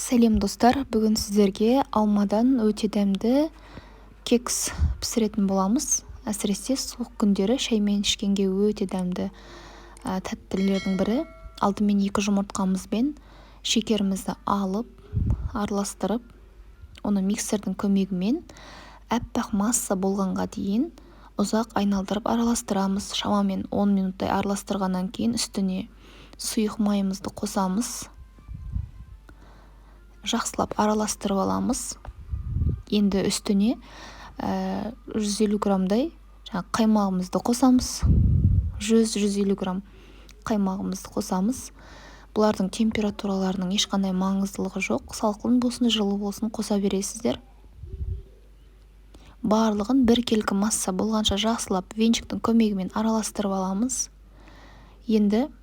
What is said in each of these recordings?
Сәлем достар, бүгін сіздерге алмадан өте дәмді кекс пісіретін боламыз. Әсіресе суық күндері шаймен ішкенге өте дәмді тәттілердің бірі. Алдымен 2 жұмыртқамызбен шекерімізді алып, араластырып, оны миксердің көмегімен әппақ масса болғанға дейін ұзақ айналдырып араластырамыз. Шамамен 10 минуттай араластырғаннан кейін үстіне сұйық майымызды қосамыз. Жақсылап араластырып аламыз. Енді үстіне 150 грамдай қаймағымызды қосамыз. 100-150 грамм қаймағымызды қосамыз. Бұлардың температураларының ешқандай маңыздылығы жоқ. Салқын болсын, жылы болсын қоса бересіздер. Барлығын біркелкі масса болғанша жақсылап венчиктің көмегімен араластырып аламыз. Енді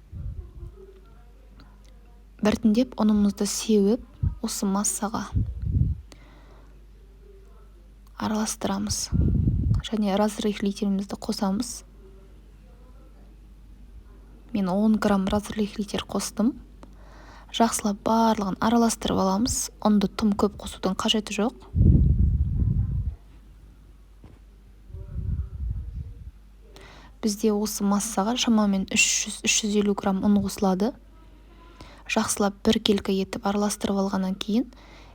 біртіндеп ұнымызды сеуіп, осы массаға араластырамыз. Және разрыхлителімізді қосамыз. Мен 10 грамм разрыхлитель қостым. Жақсылап барлығын араластырып аламыз. Ұнды тым көп қосудың қажеті жоқ. Бізде осы массаға шамамен 300-350 грамм ұн қосылады. Жақсылап біркелкі етіп араластырып алғаннан кейін,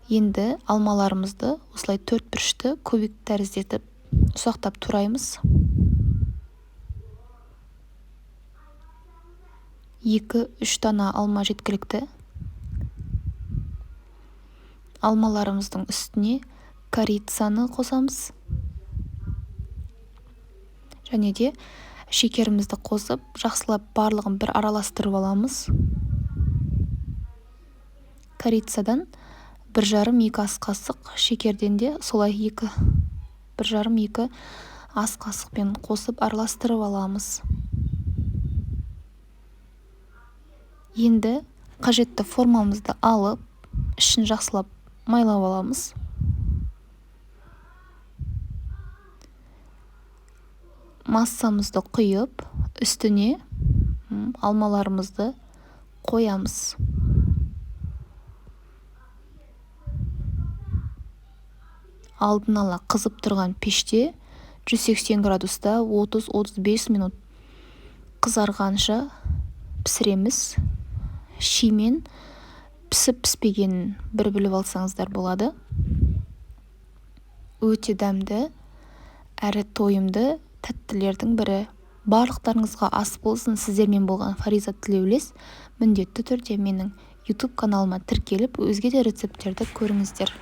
енді алмаларымызды осылай 4 бүрішті көбік тәріздетіп ұсақтап тураймыз. 2-3 дана алма жеткілікті. Алмаларымыздың үстіне корицаны қосамыз. Және де шекерімізді қосып, жақсылап барлығын бір араластырып аламыз. Корицадан 1,5-2 ас қасық, шекерден де солай 1,5-2 ас қасықпен қосып араластырып аламыз. Енді қажетті формамызды алып, ішін жақсылап майлап аламыз. Массамызды құйып, үстіне алмаларымызды қоямыз. Алдын ала қызып тұрған пеште 180 градуста 30-35 минут қызарғанша пісіреміз. Шимен пісіп-піспегенін бір біліп алсаңыздар болады. Өте дәмді, әрі тойымды тәттілердің бірі. Барлықтарыңызға ас болсын. Сіздермен болған Фариза Тілеулес. Міндетті түрде менің YouTube каналыма тіркеліп, өзге де рецепттерді көріңіздер.